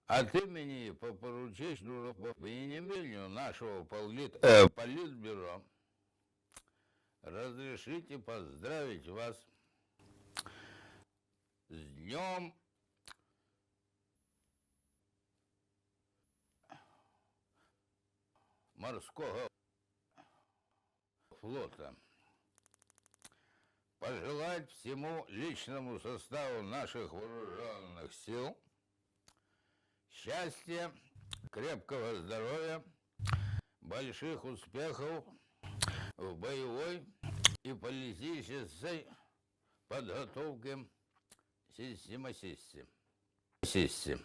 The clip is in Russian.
От имени по поручению нашего политбюро разрешите поздравить вас с Днем морского флота. Пожелать всему личному составу наших вооруженных сил счастья, крепкого здоровья, больших успехов в боевой и политической подготовке систематизации.